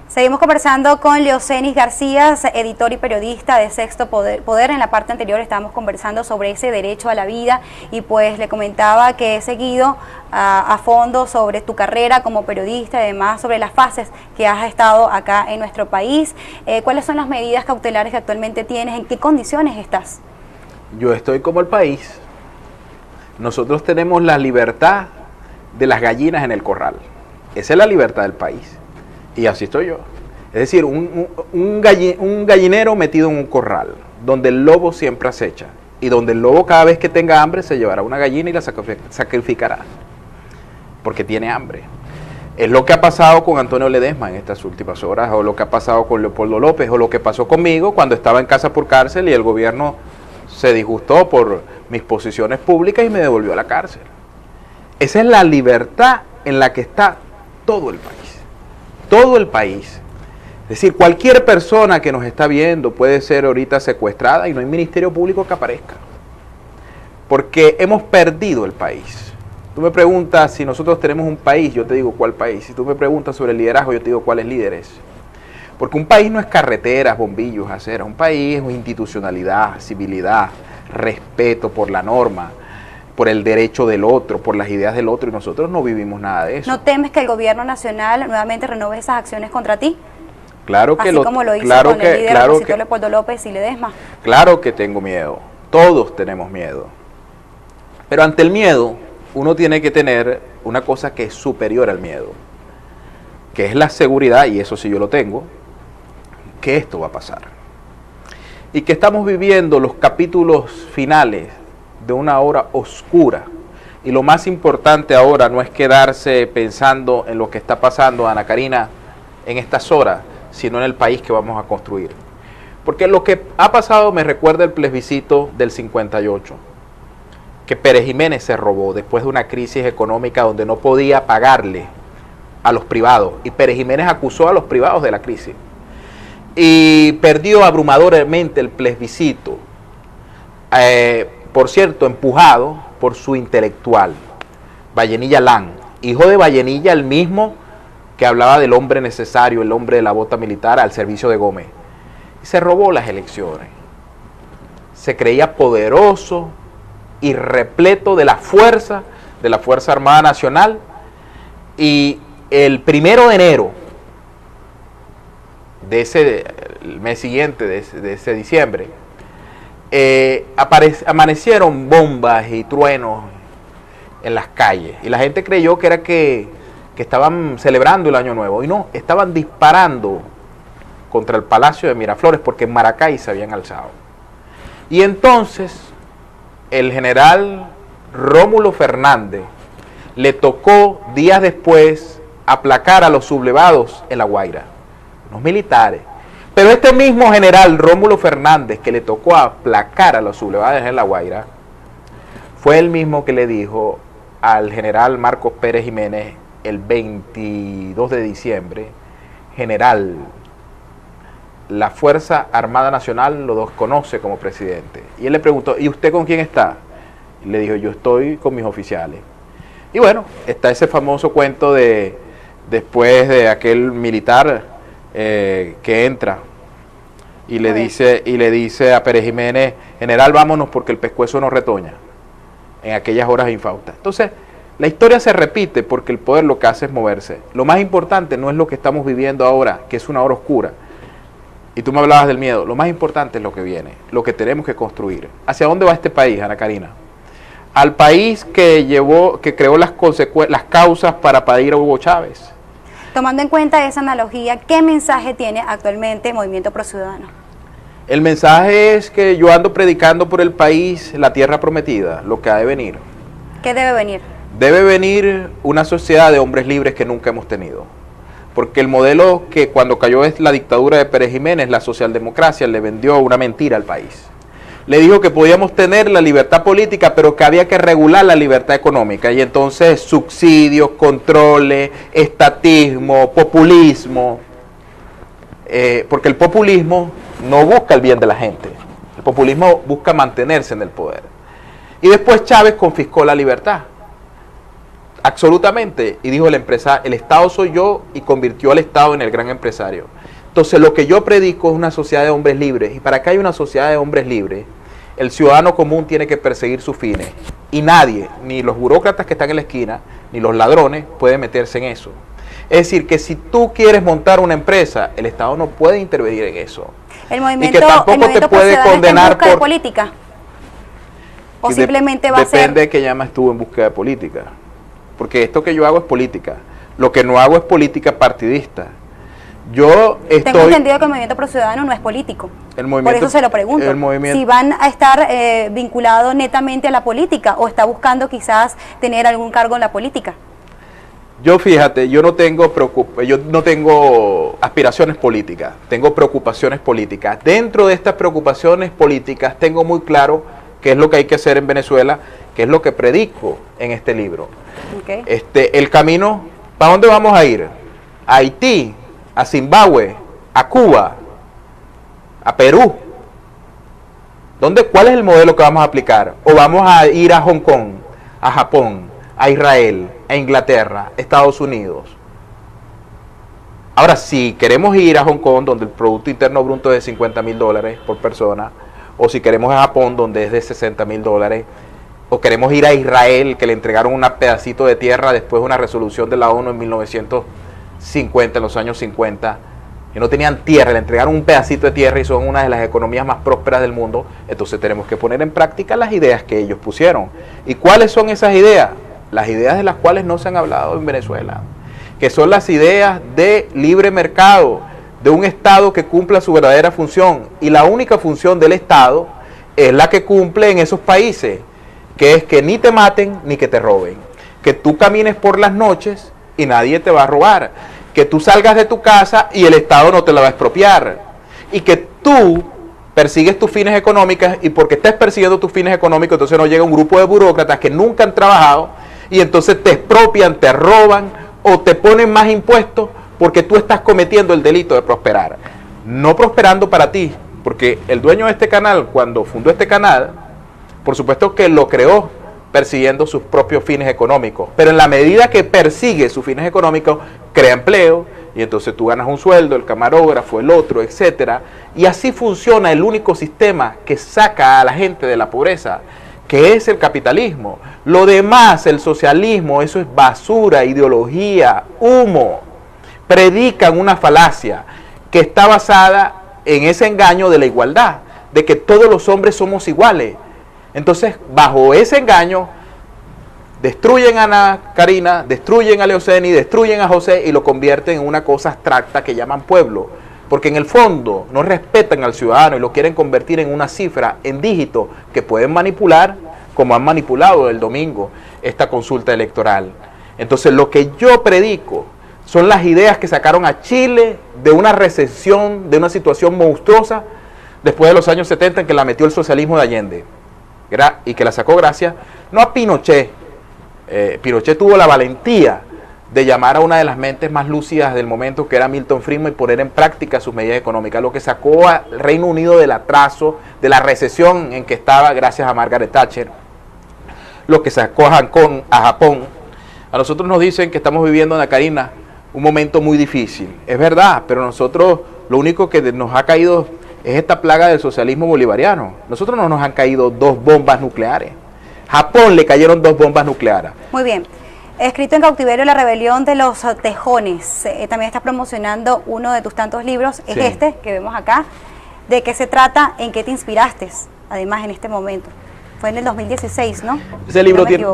Seguimos conversando con Leocenis García, editor y periodista de Sexto Poder. En la parte anterior estábamos conversando sobre ese derecho a la vida y pues le comentaba que he seguido a fondo sobre tu carrera como periodista y además sobre las fases que has estado acá en nuestro país. ¿Cuáles son las medidas cautelares que actualmente tienes? ¿En qué condiciones estás? Yo estoy como el país. Nosotros tenemos la libertad de las gallinas en el corral. Esa es la libertad del país. Y así estoy yo. Es decir, un gallinero metido en un corral, donde el lobo siempre acecha, y donde el lobo cada vez que tenga hambre se llevará una gallina y la sacrificará, porque tiene hambre. Es lo que ha pasado con Antonio Ledesma en estas últimas horas, o lo que ha pasado con Leopoldo López, o lo que pasó conmigo cuando estaba en casa por cárcel y el gobierno se disgustó por mis posiciones públicas y me devolvió a la cárcel. Esa es la libertad en la que está todo el país. Todo el país. Es decir, cualquier persona que nos está viendo puede ser ahorita secuestrada y no hay ministerio público que aparezca. Porque hemos perdido el país. Tú me preguntas si nosotros tenemos un país, yo te digo cuál país. Si tú me preguntas sobre el liderazgo, yo te digo cuáles líderes. Porque un país no es carreteras, bombillos, aceras. Un país es institucionalidad, civilidad, respeto por la norma, por el derecho del otro, por las ideas del otro, y nosotros no vivimos nada de eso. ¿No temes que el gobierno nacional nuevamente renove esas acciones contra ti? Claro que así como lo hizo con el líder opositor Leopoldo López y Ledesma. Claro que tengo miedo, todos tenemos miedo. Pero ante el miedo, uno tiene que tener una cosa que es superior al miedo, que es la seguridad, y eso sí yo lo tengo, que esto va a pasar. Y que estamos viviendo los capítulos finales de una hora oscura, y lo más importante ahora no es quedarse pensando en lo que está pasando, Ana Karina, en estas horas, sino en el país que vamos a construir. Porque lo que ha pasado me recuerda el plebiscito del 58, que Pérez Jiménez se robó después de una crisis económica donde no podía pagarle a los privados, y Pérez Jiménez acusó a los privados de la crisis, y perdió abrumadoramente el plebiscito, por cierto, empujado por su intelectual, Vallenilla Lan, hijo de Vallenilla, el mismo que hablaba del hombre necesario, el hombre de la bota militar al servicio de Gómez. Y se robó las elecciones. Se creía poderoso y repleto de la Fuerza Armada Nacional, y el 1 de enero de el mes siguiente, de ese diciembre, amanecieron bombas y truenos en las calles, y la gente creyó que era que estaban celebrando el Año Nuevo, y no, estaban disparando contra el Palacio de Miraflores, porque en Maracay se habían alzado. Y entonces el general Rómulo Fernández le tocó días después aplacar a los sublevados en La Guaira, unos militares. Pero este mismo general Rómulo Fernández, que le tocó aplacar a los sublevados en La Guaira, fue el mismo que le dijo al general Marcos Pérez Jiménez el 22 de diciembre, general, la Fuerza Armada Nacional lo desconoce como presidente. Y él le preguntó, ¿y usted con quién está? Y le dijo, yo estoy con mis oficiales. Y bueno, está ese famoso cuento de después de aquel militar que entra y le dice a Pérez Jiménez, general, vámonos porque el pescuezo no retoña, en aquellas horas infautas. Entonces, la historia se repite porque el poder lo que hace es moverse. Lo más importante no es lo que estamos viviendo ahora, que es una hora oscura. Y tú me hablabas del miedo. Lo más importante es lo que viene, lo que tenemos que construir. ¿Hacia dónde va este país, Ana Karina? Al país que creó las causas para parir a Hugo Chávez. Tomando en cuenta esa analogía, ¿qué mensaje tiene actualmente Movimiento Pro Ciudadano? El mensaje es que yo ando predicando por el país la tierra prometida, lo que ha de venir. ¿Qué debe venir? Debe venir una sociedad de hombres libres que nunca hemos tenido. Porque el modelo que cuando cayó la dictadura de Pérez Jiménez, la socialdemocracia, le vendió una mentira al país. Le dijo que podíamos tener la libertad política, pero que había que regular la libertad económica. Y entonces subsidios, controles, estatismo, populismo. Porque el populismo no busca el bien de la gente. El populismo busca mantenerse en el poder. Y después Chávez confiscó la libertad. absolutamente. Y dijo el Estado soy yo, y convirtió al Estado en el gran empresario. Entonces lo que yo predico es una sociedad de hombres libres, y para que haya una sociedad de hombres libres, el ciudadano común tiene que perseguir sus fines, y nadie, ni los burócratas que están en la esquina, ni los ladrones, puede meterse en eso. Es decir, que si tú quieres montar una empresa, el Estado no puede intervenir en eso. El movimiento, y que tampoco te puede condenar está en busca de política. O simplemente va a ser... Depende de que llama estuvo en búsqueda de política. Porque esto que yo hago es política. Lo que no hago es política partidista. Yo estoy... Tengo entendido que el Movimiento Pro Ciudadano no es político. Por eso se lo pregunto. Si van a estar vinculados netamente a la política, o está buscando quizás tener algún cargo en la política. Yo fíjate, yo no tengo aspiraciones políticas, tengo preocupaciones políticas. Dentro de estas preocupaciones políticas tengo muy claro qué es lo que hay que hacer en Venezuela, qué es lo que predico en este libro. Okay. El camino, ¿para dónde vamos a ir? A Haití, a Zimbabue, a Cuba, a Perú. ¿Cuál es el modelo que vamos a aplicar? ¿O vamos a ir a Hong Kong, a Japón, a Israel, a Inglaterra, Estados Unidos? Ahora, si queremos ir a Hong Kong, donde el Producto Interno Bruto es de $50,000 por persona, o si queremos a Japón, donde es de $60,000, o queremos ir a Israel, que le entregaron un pedacito de tierra después de una resolución de la ONU en 1950, en los años 50, que no tenían tierra, le entregaron un pedacito de tierra y son una de las economías más prósperas del mundo. Entonces tenemos que poner en práctica las ideas que ellos pusieron. ¿Y cuáles son esas ideas? Las ideas de las cuales no se han hablado en Venezuela, que son las ideas de libre mercado, de un Estado que cumpla su verdadera función. Y la única función del Estado es la que cumple en esos países, que es que ni te maten ni que te roben, que tú camines por las noches y nadie te va a robar, que tú salgas de tu casa y el Estado no te la va a expropiar, y que tú persigues tus fines económicos, y porque estés persiguiendo tus fines económicos, entonces no llega un grupo de burócratas que nunca han trabajado y entonces te expropian, te roban o te ponen más impuestos porque tú estás cometiendo el delito de prosperar. No prosperando para ti, porque el dueño de este canal, cuando fundó este canal, por supuesto que lo creó persiguiendo sus propios fines económicos, pero en la medida que persigue sus fines económicos, crea empleo, y entonces tú ganas un sueldo, el camarógrafo, el otro, etcétera, y así funciona el único sistema que saca a la gente de la pobreza, que es el capitalismo. Lo demás, el socialismo, eso es basura, ideología, humo. Predican una falacia que está basada en ese engaño de la igualdad, de que todos los hombres somos iguales. Entonces, bajo ese engaño, destruyen a Ana Karina, destruyen a Leoceni, destruyen a José y lo convierten en una cosa abstracta que llaman pueblo. Porque en el fondo no respetan al ciudadano y lo quieren convertir en una cifra, en dígito, que pueden manipular, como han manipulado el domingo esta consulta electoral. Entonces, lo que yo predico son las ideas que sacaron a Chile de una recesión, de una situación monstruosa, después de los años 70 en que la metió el socialismo de Allende. Y que la sacó gracias, no a Pinochet. Pinochet tuvo la valentía de llamar a una de las mentes más lúcidas del momento, que era Milton Friedman, y poner en práctica sus medidas económicas, lo que sacó al Reino Unido del atraso, de la recesión en que estaba gracias a Margaret Thatcher, lo que sacó a Japón. A nosotros nos dicen que estamos viviendo, Ana Karina, un momento muy difícil. Es verdad, pero nosotros lo único que nos ha caído es esta plaga del socialismo bolivariano. Nosotros no nos han caído 2 bombas nucleares. Japón le cayeron 2 bombas nucleares. Muy bien. Escrito en cautiverio, La rebelión de los tejones. También estás promocionando uno de tus tantos libros, es este que vemos acá. ¿De qué se trata? ¿En qué te inspiraste? Además, en este momento. Fue en el 2016, ¿no? Ese libro tiene...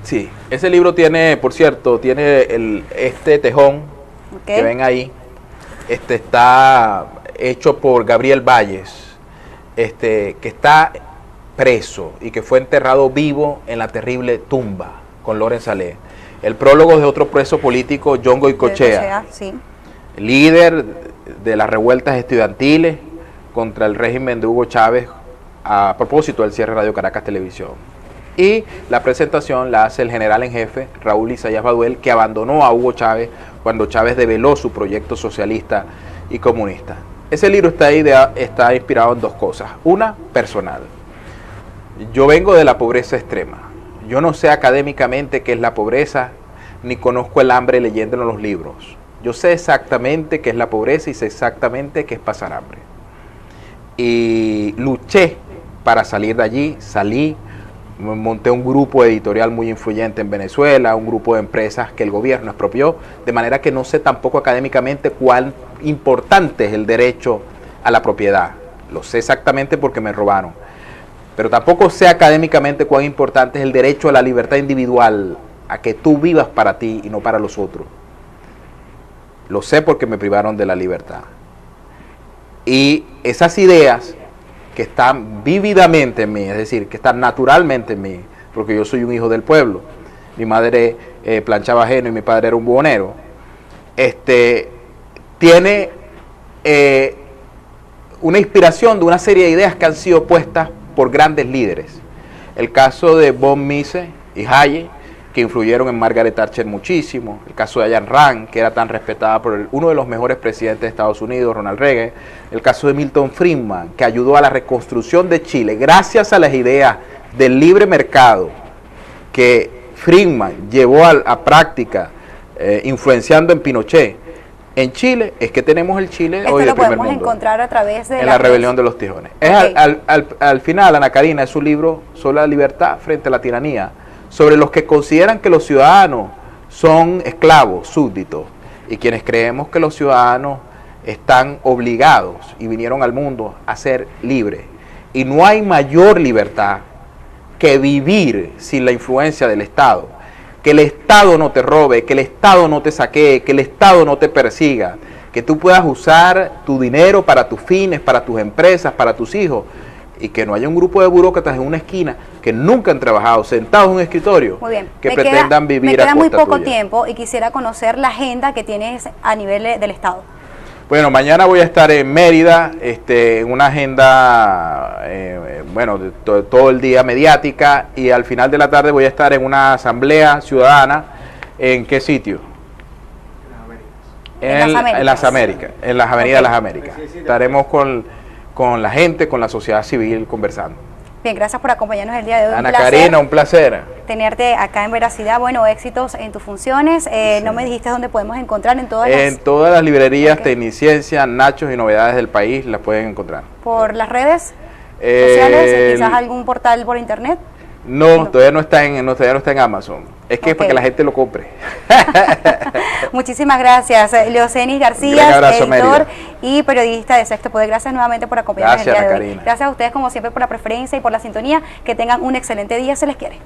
Sí, ese libro tiene, por cierto, tiene este tejón que ven ahí. Está hecho por Gabriel Valles, que está preso y que fue enterrado vivo en la terrible tumba con Loren Saleh. El prólogo de otro preso político, John Goycochea, sí, líder de las revueltas estudiantiles contra el régimen de Hugo Chávez a propósito del cierre de Radio Caracas Televisión. Y la presentación la hace el general en jefe, Raúl Isaías Baduel, que abandonó a Hugo Chávez cuando Chávez develó su proyecto socialista y comunista. Ese libro está inspirado en 2 cosas. Una, personal. Yo vengo de la pobreza extrema. Yo no sé académicamente qué es la pobreza, ni conozco el hambre leyéndolo en los libros. Yo sé exactamente qué es la pobreza y sé exactamente qué es pasar hambre. Y luché para salir de allí, salí, monté un grupo editorial muy influyente en Venezuela, un grupo de empresas que el gobierno expropió, de manera que no sé tampoco académicamente cuán importante es el derecho a la propiedad. Lo sé exactamente porque me robaron. Pero tampoco sé académicamente cuán importante es el derecho a la libertad individual, a que tú vivas para ti y no para los otros. Lo sé porque me privaron de la libertad. Y esas ideas que están vívidamente en mí, es decir, que están naturalmente en mí, porque yo soy un hijo del pueblo, mi madre planchaba ajeno y mi padre era un buhonero, tiene una inspiración de una serie de ideas que han sido puestas por grandes líderes. El caso de von Mises y Hayek, que influyeron en Margaret Thatcher muchísimo. El caso de Ayn Rand, que era tan respetada por uno de los mejores presidentes de Estados Unidos, Ronald Reagan. El caso de Milton Friedman, que ayudó a la reconstrucción de Chile gracias a las ideas del libre mercado que Friedman llevó a práctica, influenciando en Pinochet. En Chile es que tenemos el Chile hoy del primer mundo. Esto lo podemos encontrar a través de la rebelión de los tijones. Okay. Al final, Ana Karina, es su libro sobre la libertad frente a la tiranía, sobre los que consideran que los ciudadanos son esclavos, súbditos, y quienes creemos que los ciudadanos están obligados y vinieron al mundo a ser libres. Y no hay mayor libertad que vivir sin la influencia del Estado. Que el Estado no te robe, que el Estado no te saquee, que el Estado no te persiga, que tú puedas usar tu dinero para tus fines, para tus empresas, para tus hijos, y que no haya un grupo de burócratas en una esquina que nunca han trabajado, sentados en un escritorio, muy bien, que pretendan vivir a costa tuya. Me queda muy poco tiempo y quisiera conocer la agenda que tienes a nivel del Estado. Bueno, mañana voy a estar en Mérida, en una agenda, de todo el día mediática, y al final de la tarde voy a estar en una asamblea ciudadana. ¿En qué sitio? En las Américas, en las Avenidas de las Américas. Estaremos con la gente, con la sociedad civil conversando. Bien, gracias por acompañarnos el día de hoy. Ana Karina, un placer tenerte acá en Veracidad. Bueno, éxitos en tus funciones. Sí. No me dijiste dónde podemos encontrar en todas las librerías, Tecniciencia, Nachos y Novedades del país las pueden encontrar. ¿Por las redes sociales? ¿Quizás algún portal por internet? No, todavía no está en Amazon. Es que es para que la gente lo compre. Muchísimas gracias, Leocenis García, editor y periodista de Sexto Poder. Gracias nuevamente por acompañarnos el día de hoy. Gracias a ustedes como siempre por la preferencia y por la sintonía. Que tengan un excelente día, se les quiere.